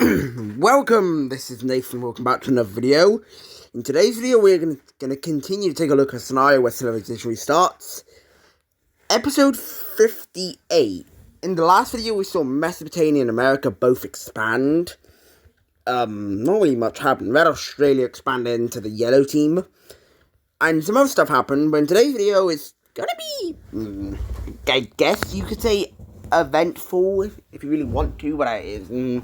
Welcome, this is Nathan, welcome back to another video. In today's video, we're going to continue to take a look at a scenario where civilization restarts. Episode 58. In the last video, we saw Mesopotamia and America both expand. Not really much happened. Red Australia expanded into the yellow team. And some other stuff happened, but in today's video, it's going to be, I guess you could say, eventful, if you really want to, but it is,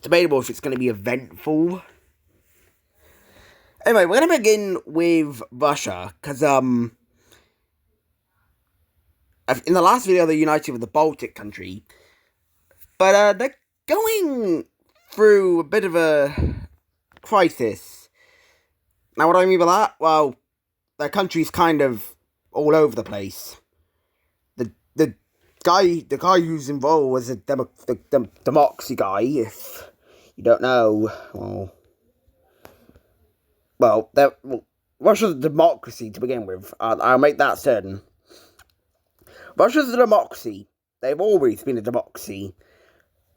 debatable if it's going to be eventful. Anyway, we're going to begin with Russia, because, in the last video, they united with the Baltic country, but, they're going through a bit of a crisis. Now, what do I mean by that? Well, their country's kind of all over the place. The guy who's involved was the democracy guy, if you don't know, well, Russia's a democracy to begin with. I'll make that certain. Russia's a democracy. They've always been a democracy.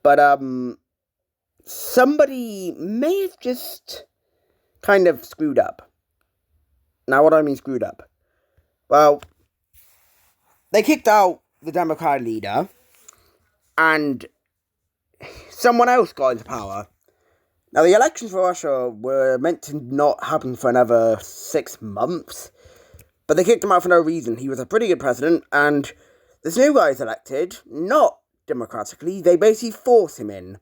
But, somebody may have just kind of screwed up. Now, what do I mean screwed up? Well, they kicked out the Democratic leader, and someone else got into power. Now, the elections for Russia were meant to not happen for another 6 months, but they kicked him out for no reason. He was a pretty good president, and this new guy is elected, not democratically. They basically force him in.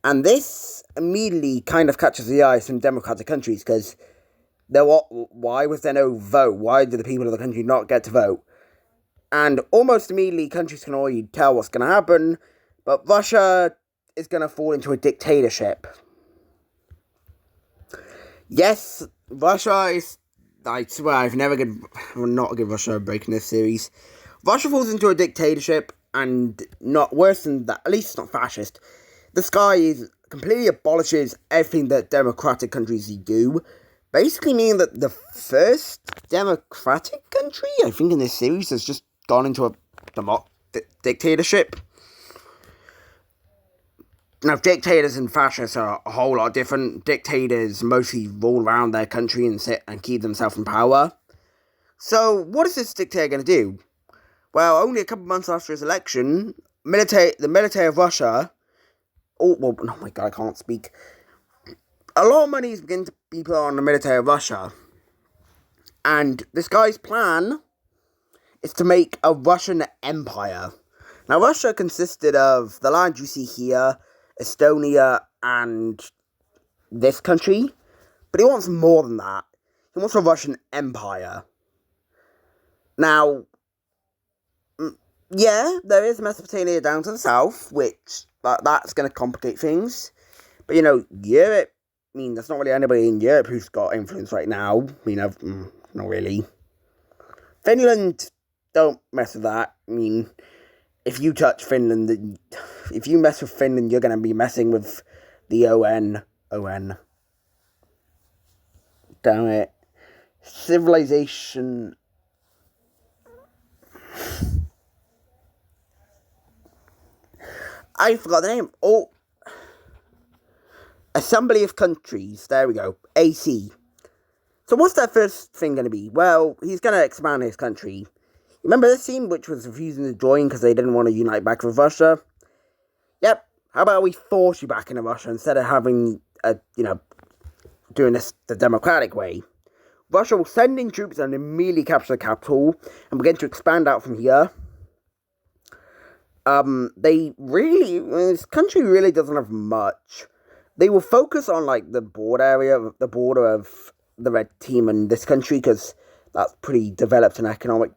And this immediately kind of catches the eye of some democratic countries, because why was there no vote? Why did the people of the country not get to vote? And almost immediately, countries can already tell what's going to happen, but Russia is going to fall into a dictatorship. Yes, Russia is, I swear, will not give Russia a break in this series. Russia falls into a dictatorship, and not worse than that, at least it's not fascist. This guy completely abolishes everything that democratic countries do, basically meaning that the first democratic country, I think, in this series has just gone into a dictatorship. Now, dictators and fascists are a whole lot different. Dictators mostly rule around their country and sit and keep themselves in power. So, what is this dictator going to do? Well, only a couple months after his election, the military of Russia... oh my god, I can't speak. A lot of money is beginning to be put on the military of Russia. And this guy's plan is to make a Russian empire. Now, Russia consisted of the land you see here, Estonia, and this country. But he wants more than that. He wants a Russian empire. Now, yeah, there is Mesopotamia down to the south, which that's going to complicate things. But, Europe, there's not really anybody in Europe who's got influence right now. Not really. Finland, don't mess with that. If you touch Finland, if you mess with Finland, you're going to be messing with the ON. Damn it. Civilization. I forgot the name. Oh. Assembly of Countries. There we go. AC. So what's that first thing going to be? Well, he's going to expand his country. Remember this team, which was refusing to join because they didn't want to unite back with Russia? Yep. How about we force you back into Russia instead of having, doing this the democratic way? Russia will send in troops and immediately capture the capital and begin to expand out from here. This country really doesn't have much. They will focus on, the border of the Red Team and this country, because that's pretty developed and economically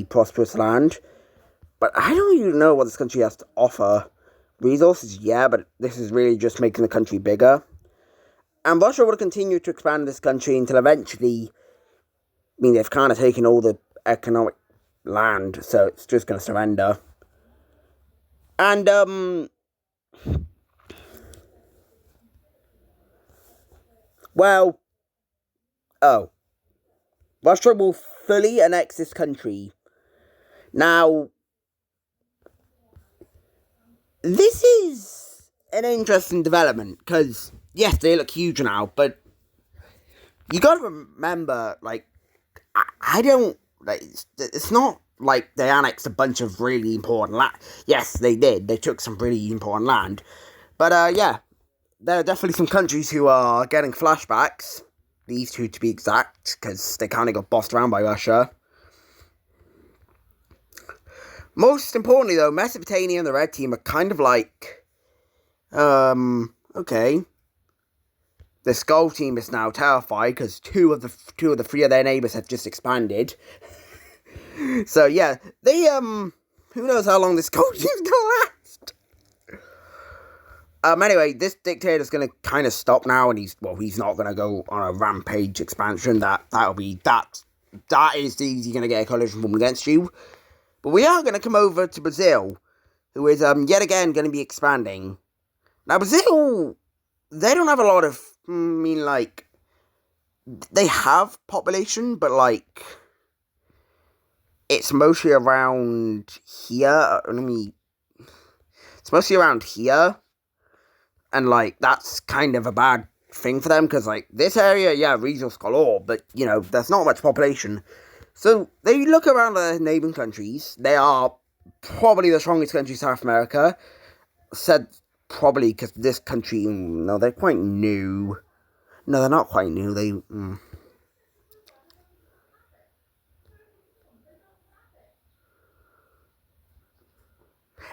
prosperous land. But I don't even know what this country has to offer. Resources, yeah, but this is really just making the country bigger. And Russia will continue to expand this country until eventually, they've kind of taken all the economic land, so it's just going to surrender. And, Russia will fully annex this country. Now, this is an interesting development, because, yes, they look huge now, but you gotta remember, like, I don't, like, it's not like they annexed a bunch of really important land. Yes, they did. They took some really important land. But, yeah, there are definitely some countries who are getting flashbacks. These two, to be exact, because they kind of got bossed around by Russia. Most importantly, though, Mesopotamia and the Red Team are kind of like, okay. The Skull Team is now terrified because two of the three of their neighbors have just expanded. So yeah, they who knows how long this Skull Team's gonna last. Anyway, this dictator's gonna kind of stop now, and he's not gonna go on a rampage expansion. That is easy gonna get a coalition formed against you. But we are gonna come over to Brazil, who is yet again gonna be expanding. Now Brazil, they don't have a lot of, like, they have population, but like, it's mostly around here. It's mostly around here. And, like, that's kind of a bad thing for them, because, like, this area, yeah, resource galore, but, you know, there's not much population. So, they look around the neighboring countries. They are probably the strongest country in South America. Said probably because this country, no, they're quite new. No, they're not quite new.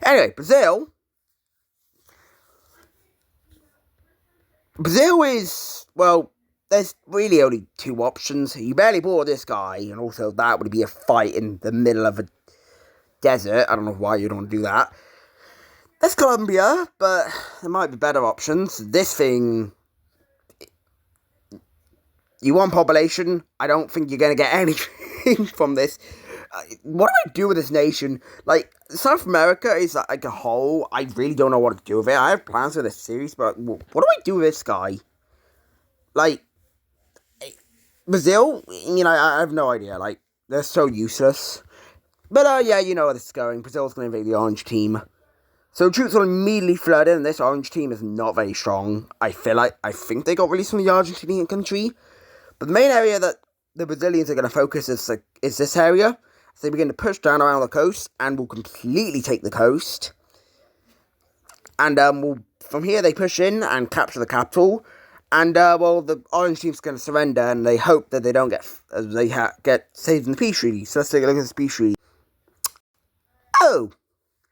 Anyway, Brazil is, well, there's really only two options. You barely bought this guy, and also that would be a fight in the middle of a desert. I don't know why you'd want to do that. There's Colombia, but there might be better options. This thing, you want population? I don't think you're going to get anything from this. What do I do with this nation? Like, South America is like a whole. I really don't know what to do with it. I have plans for this series, but what do I do with this guy? Like, Brazil, you know, I have no idea. Like, they're so useless. But, yeah, you know where this is going. Brazil's going to invade the orange team. So troops will immediately flood in. This orange team is not very strong. I think they got released from the Argentinian country. But the main area that the Brazilians are going to focus is this area. So they begin to push down around the coast and will completely take the coast. And from here they push in and capture the capital. And the orange team's going to surrender, and they hope that they don't get saved in the peace treaty. So let's take a look at this peace treaty. Oh,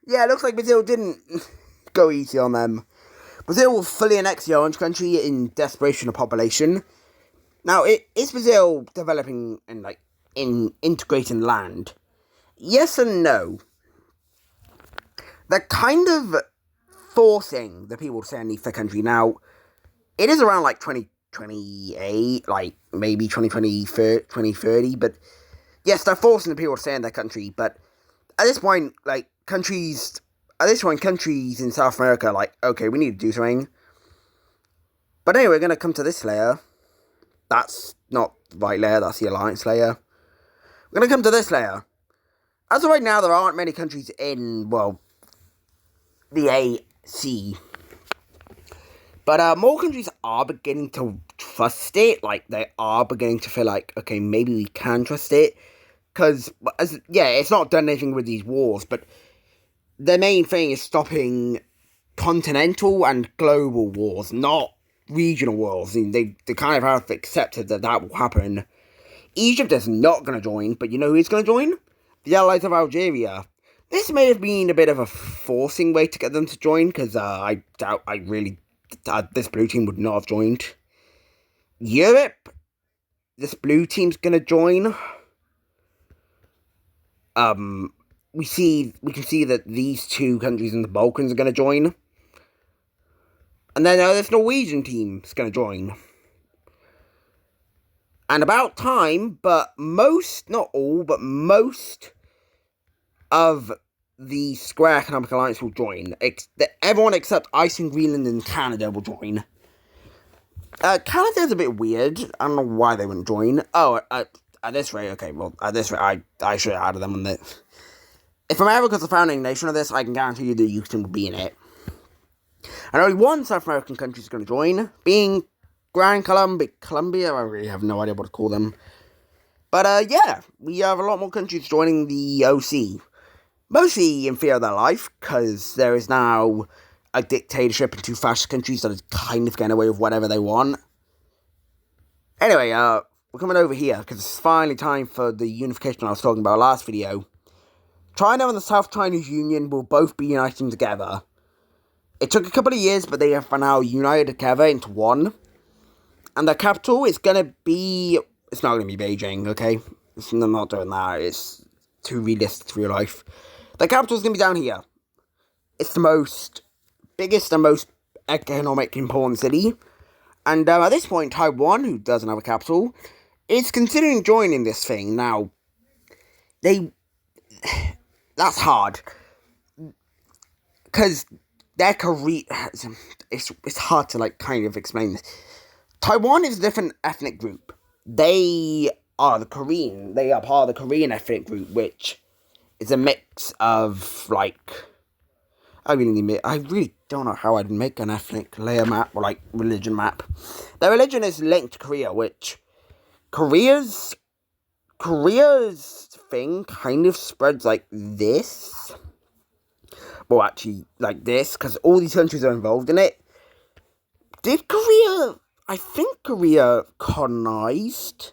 yeah, it looks like Brazil didn't go easy on them. Brazil will fully annex the orange country in desperation of population. Now, is Brazil developing and in integrating land? Yes and no. They're kind of forcing the people to stay underneath the country. Now, it is around 2028, maybe 2030, but yes, they're forcing the people to stay in their country. But at this point, countries in South America, okay, we need to do something. But anyway, we're going to come to this layer. That's not the right layer, that's the alliance layer. We're going to come to this layer. As of right now, there aren't many countries in, the AC. But more countries are beginning to trust it. They are beginning to feel like, okay, maybe we can trust it. Because, it's not done anything with these wars, but the main thing is stopping continental and global wars, not regional wars. They kind of have accepted that will happen. Egypt is not going to join, but you know who is going to join? The allies of Algeria. This may have been a bit of a forcing way to get them to join, because I doubt this blue team would not have joined. Europe, this blue team's going to join. We can see that these two countries in the Balkans are going to join. And then this Norwegian team's going to join. And about time, but most, not all, but most of the Square Economic Alliance will join. Everyone except Iceland, Greenland, and Canada will join. Canada's a bit weird. I don't know why they wouldn't join. Oh, at this rate, okay, well, at this rate, I should have added them on this. If America's the founding nation of this, I can guarantee you that Houston will be in it. And only one South American country is going to join, being Grand Colombia. I really have no idea what to call them. But yeah, we have a lot more countries joining the OC. Mostly in fear of their life, because there is now a dictatorship in two fascist countries that is kind of getting away with whatever they want. Anyway, we're coming over here, because it's finally time for the unification I was talking about last video. China and the South Chinese Union will both be uniting together. It took a couple of years, but they have now united together into one. And their capital is going to be... It's not going to be Beijing, okay? I'm not doing that. It's too realistic to real life. The capital is going to be down here. It's the biggest and most economic important city. And at this point, Taiwan, who doesn't have a capital, is considering joining this thing. Now, that's hard. Because their Korea... It's hard to, kind of explain this. Taiwan is a different ethnic group. They are part of the Korean ethnic group, which is a mix of, I really don't know how I'd make an ethnic layer map, or, religion map. Their religion is linked to Korea, which Korea's thing kind of spreads like this. Well, actually, like this, because all these countries are involved in it. I think Korea colonized.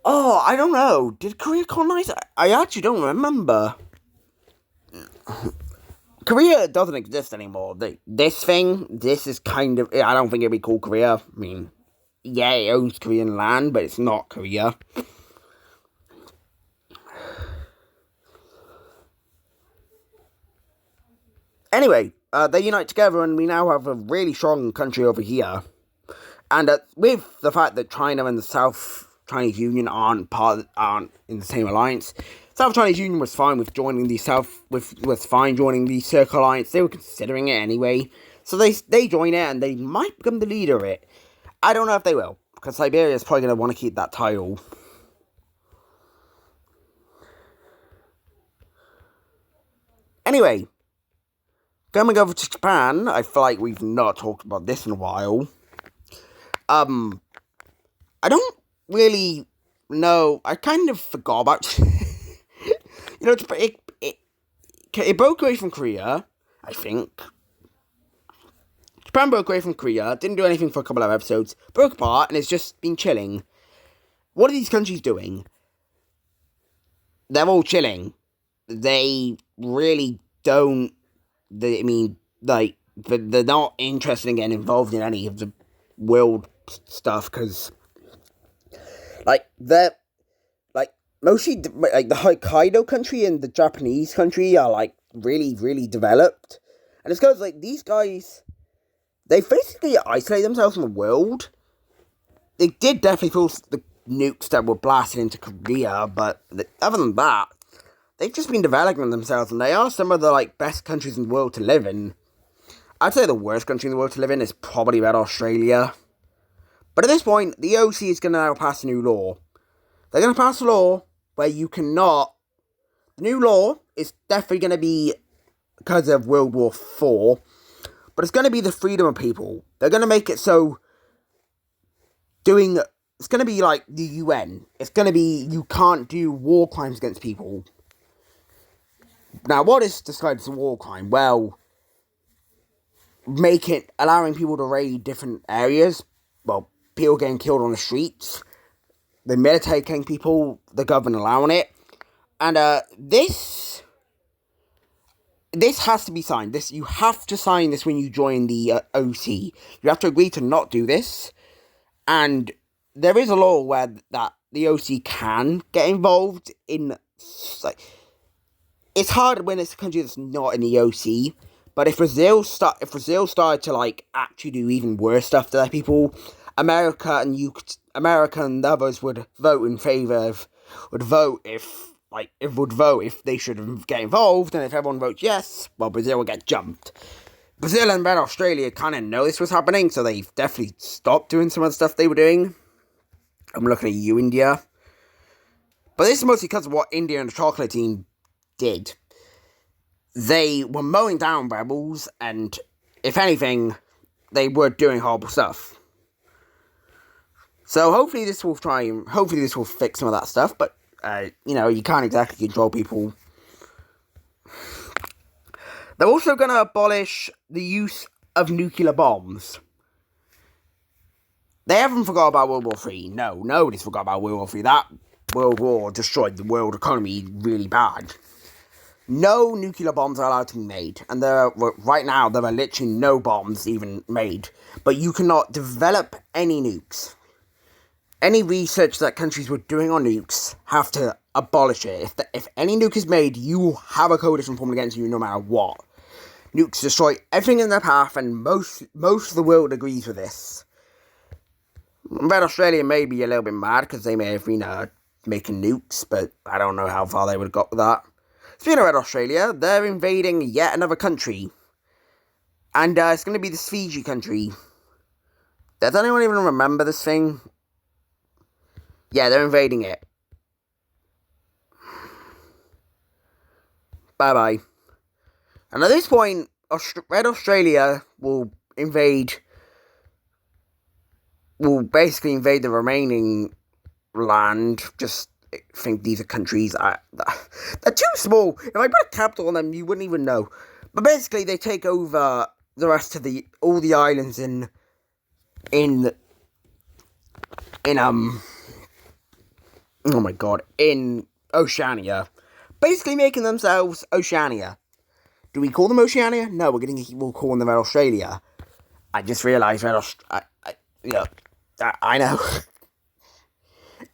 Oh, I don't know. Did Korea colonize? I actually don't remember. Korea doesn't exist anymore. This is kind of... I don't think it'd be called Korea. I mean, yeah, it owns Korean land, but it's not Korea. Anyway, they unite together, and we now have a really strong country over here. And with the fact that China and the South Chinese Union aren't in the same alliance, South Chinese Union was fine with joining the joining the Circle Alliance. They were considering it anyway, so they join it, and they might become the leader of it. I don't know if they will, because Siberia is probably going to want to keep that title. Anyway, coming over to Japan, I feel like we've not talked about this in a while. I don't really know. I kind of forgot about... it broke away from Korea, I think. Japan broke away from Korea, didn't do anything for a couple of episodes, broke apart, and it's just been chilling. What are these countries doing? They're all chilling. They really don't... they're not interested in getting involved in any of the world stuff, because, mostly, the Hokkaido country and the Japanese country are, really, really developed. And it's because, these guys, they basically isolate themselves from the world. They did definitely feel the nukes that were blasted into Korea, but other than that, they've just been developing themselves, and they are some of the, best countries in the world to live in. I'd say the worst country in the world to live in is probably about Australia. But at this point, the OC is going to now pass a new law. They're going to pass a law where you cannot... The new law is definitely going to be because of World War IV, but it's going to be the freedom of people. They're going to make it so it's going to be like the UN. It's going to be, you can't do war crimes against people. Now, what is described as a war crime? Well, allowing people to raid different areas. Well, people getting killed on the streets. The military killing people, the government allowing it. And this has to be signed. You have to sign this when you join the OC. You have to agree to not do this. And there is a law where that the OC can get involved in, it's hard when it's a country that's not in the OC. But if Brazil started to actually do even worse stuff to their people, America and others would vote in favor of, would vote if they should get involved, and if everyone votes yes, well, Brazil will get jumped. Brazil and Australia kind of know this was happening, so they've definitely stopped doing some of the stuff they were doing. I'm looking at you, India. But this is mostly because of what India and the chocolate team did. they were mowing down rebels, and if anything, they were doing horrible stuff. So hopefully this will fix some of that stuff, but, you can't exactly control people. They're also going to abolish the use of nuclear bombs. They haven't forgot about World War III. No, nobody's forgot about World War III. That World War destroyed the world economy really bad. No nuclear bombs are allowed to be made. And right now, there are literally no bombs even made. But you cannot develop any nukes. Any research that countries were doing on nukes have to abolish it. If any nuke is made, you have a coalition formed against you no matter what. Nukes destroy everything in their path, and most of the world agrees with this. Red Australia may be a little bit mad because they may have been making nukes, but I don't know how far they would have got with that. Speaking of Red Australia, they're invading yet another country. And it's going to be this Fiji country. Does anyone even remember this thing? Yeah, they're invading it. Bye-bye. And at this point, Red Australia will basically invade the remaining land. Just think these are countries. They're too small. If I put a capital on them, you wouldn't even know. But basically, they take over the rest of all the islands in Oceania. Basically making themselves Oceania. Do we call them Oceania? No, we'll call them Red Australia. I just realised I know.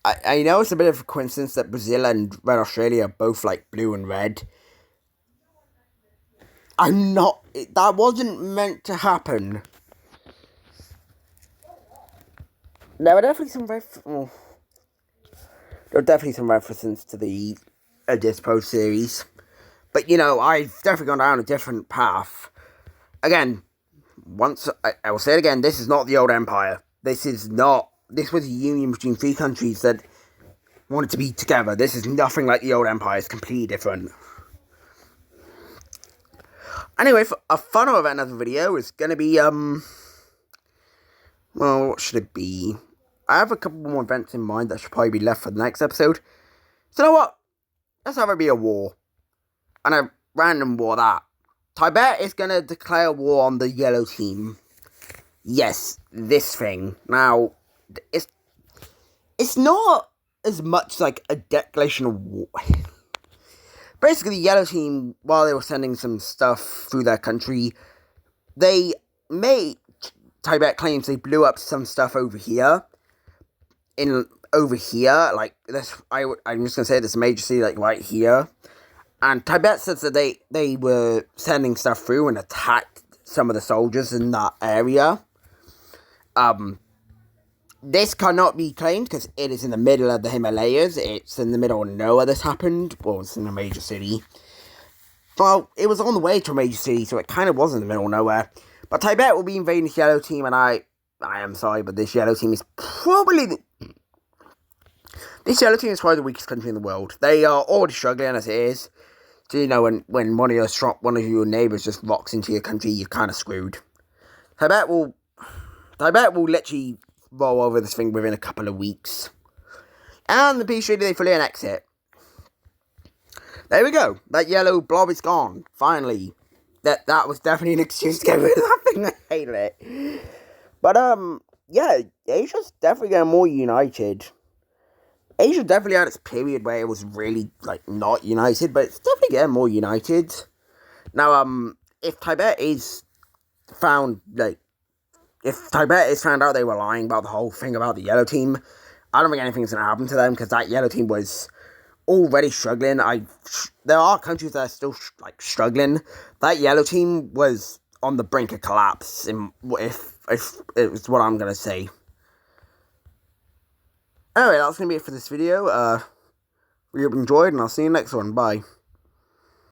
I know it's a bit of a coincidence that Brazil and Red Australia are both like blue and red. That wasn't meant to happen. There were definitely some references to the Dispo series. But, I've definitely gone down a different path. Again, I will say it again, this is not the old empire. This was a union between three countries that wanted to be together. This is nothing like the old empire. It's completely different. Anyway, for a fun event of the video is going to be, what should it be? I have a couple more events in mind that should probably be left for the next episode. So, you know what? Let's have it be a war. And a random war that. Tibet is going to declare war on the yellow team. Yes, this thing. Now, it's not as much like a declaration of war. Basically, the yellow team, while they were sending some stuff through their country, Tibet claims they blew up some stuff over here. Like this, I'm just gonna say this major city, like right here. And Tibet says that they were sending stuff through and attacked some of the soldiers in that area. This cannot be claimed because it is in the middle of the Himalayas. It's in the middle of nowhere this happened. Well, it's in a major city. Well, it was on the way to a major city, so it kind of was in the middle of nowhere. But Tibet will be invading this yellow team, and I am sorry, but this yellow team is probably the weakest country in the world. They are already struggling as it is. So, when one of your neighbours just rocks into your country, you're kind of screwed. Tibet will literally roll over this thing within a couple of weeks. And the peace treaty, they fully annex it. There we go. That yellow blob is gone. Finally. That was definitely an excuse to get rid of that thing. I hated it. But, yeah, Asia's definitely getting more united. Asia definitely had its period where it was really, not united, but it's definitely getting more united. Now, if Tibet is found out they were lying about the whole thing about the yellow team, I don't think anything's going to happen to them, because that yellow team was already struggling. There are countries that are still, struggling. That yellow team was on the brink of collapse, if it was what I'm going to say. Anyway, that's going to be it for this video. We hope you enjoyed, and I'll see you next one. Bye.